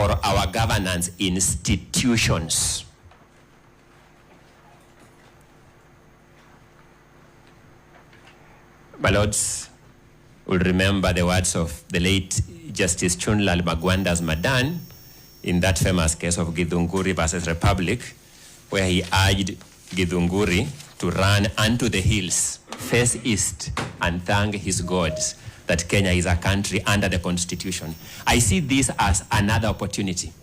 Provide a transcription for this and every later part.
for our governance institutions. My lords will remember the words of the late Justice Chunlal Magwanda's Madan in that famous case of Githunguri versus Republic, where he urged Githunguri to run unto the hills, face east, and thank his gods that Kenya is a country under the Constitution. I see this as another opportunity.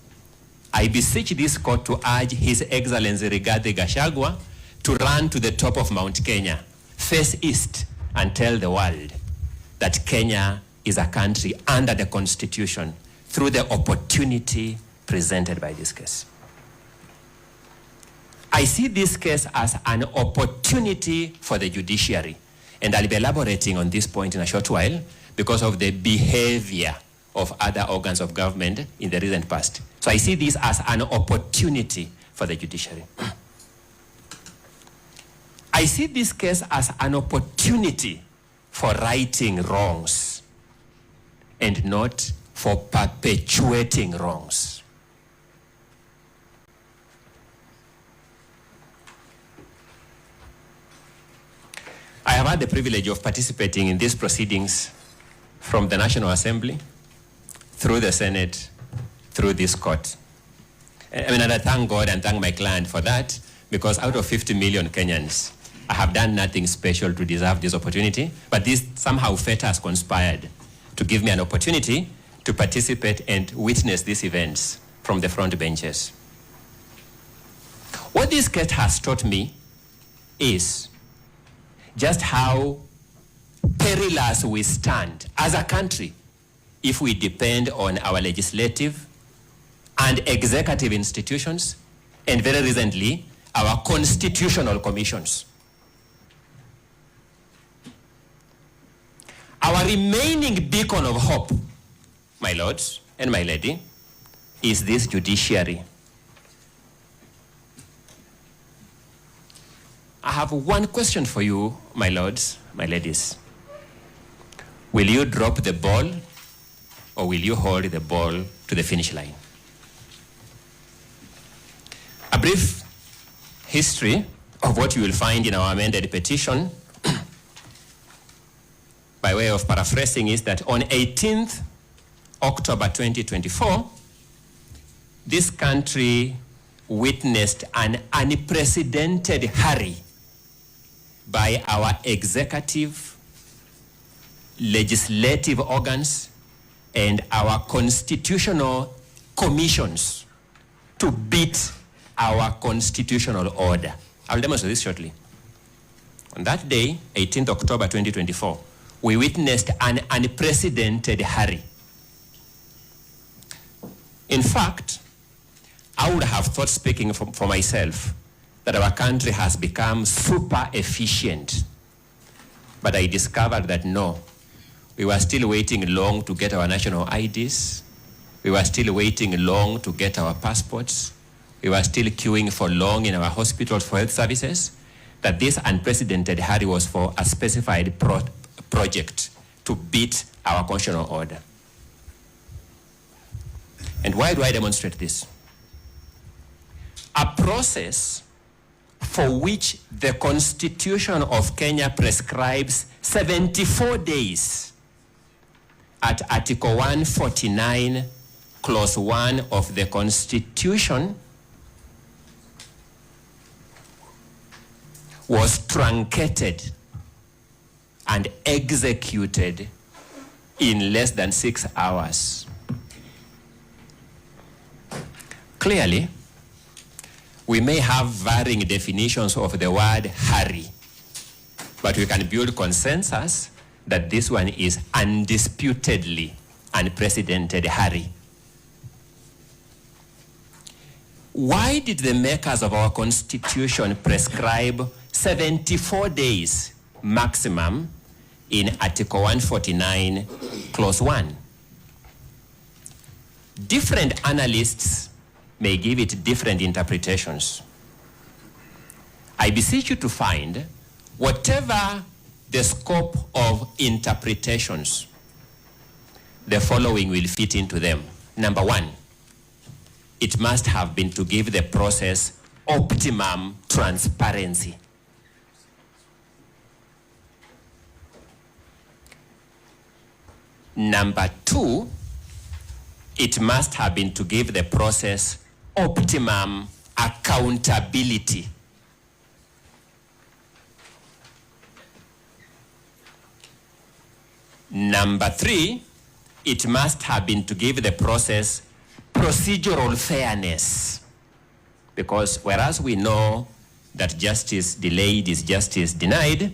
I beseech this court to urge His Excellency Rigathi Gachagua to run to the top of Mount Kenya, face east, and tell the world that Kenya is a country under the Constitution through the opportunity presented by this case. I see this case as an opportunity for the judiciary, and I'll be elaborating on this point in a short while because of the behavior of other organs of government in the recent past. So I see this as an opportunity for the judiciary. I see this case as an opportunity for righting wrongs and not for perpetuating wrongs. I have had the privilege of participating in these proceedings from the National Assembly, through the Senate, through this court. And I thank God and thank my client for that, because out of 50 million Kenyans, I have done nothing special to deserve this opportunity, but this somehow fate has conspired to give me an opportunity to participate and witness these events from the front benches. What this case has taught me is just how perilous we stand as a country if we depend on our legislative and executive institutions, and very recently, our constitutional commissions. Our remaining beacon of hope, my lords and my lady, is this judiciary. I have one question for you, my lords, my ladies. Will you drop the ball, or will you hold the ball to the finish line? A brief history of what you will find in our amended petition, by way of paraphrasing, is that on 18th October 2024, this country witnessed an unprecedented hurry by our executive, legislative organs, and our constitutional commissions to beat our constitutional order. I'll demonstrate this shortly. On that day, 18th October 2024, we witnessed an unprecedented hurry. In fact, I would have thought, speaking for myself, that our country has become super efficient. But I discovered that no, we were still waiting long to get our national IDs. We were still waiting long to get our passports. We were still queuing for long in our hospitals for health services. That this unprecedented hurry was for a specified project to beat our constitutional order. And why do I demonstrate this? A process for which the Constitution of Kenya prescribes 74 days at Article 149, Clause 1 of the Constitution was truncated and executed in less than 6 hours. Clearly, we may have varying definitions of the word hurry, but we can build consensus that this one is undisputedly unprecedented hurry. Why did the makers of our Constitution prescribe 74 days maximum in Article 149, Clause 1? Different analysts may give it different interpretations. I beseech you to find whatever the scope of interpretations, the following will fit into them. Number one, it must have been to give the process optimum transparency. Number 2, it must have been to give the process optimum accountability. Number 3, it must have been to give the process procedural fairness. Because whereas we know that justice delayed is justice denied,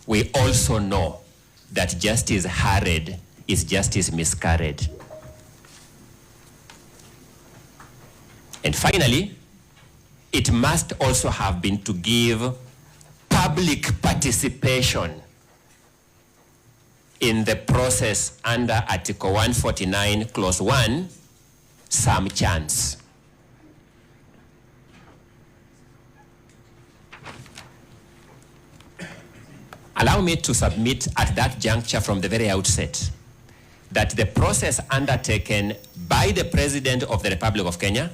we also know that justice hurried is justice miscarried. And finally, it must also have been to give public participation in the process under Article 149, Clause 1, some chance. Allow me to submit at that juncture from the very outset that the process undertaken by the President of the Republic of Kenya,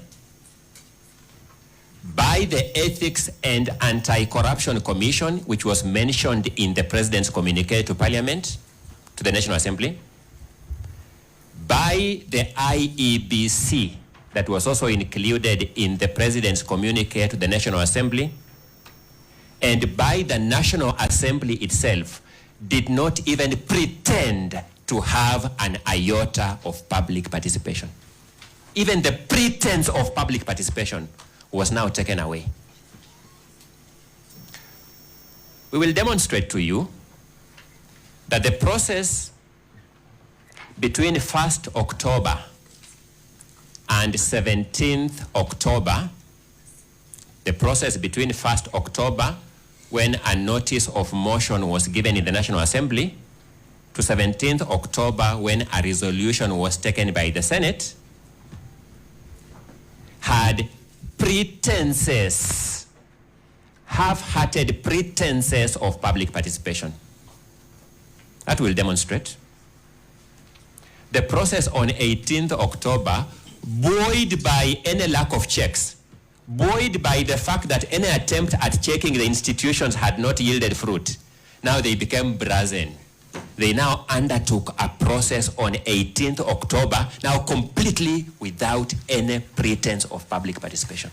by the Ethics and Anti-Corruption Commission, which was mentioned in the President's communique to Parliament, to the National Assembly, by the IEBC, that was also included in the President's communique to the National Assembly, and by the National Assembly itself, did not even pretend to have an iota of public participation. Even the pretense of public participation was now taken away. We will demonstrate to you that the process between 1st October and 17th October, the process between 1st October, when a notice of motion was given in the National Assembly, to 17th October, when a resolution was taken by the Senate, had pretenses, half-hearted pretenses of public participation. That will demonstrate. The process on 18th October, buoyed by any lack of checks, buoyed by the fact that any attempt at checking the institutions had not yielded fruit, now they became brazen. They now undertook a process on 18th October, now completely without any pretense of public participation.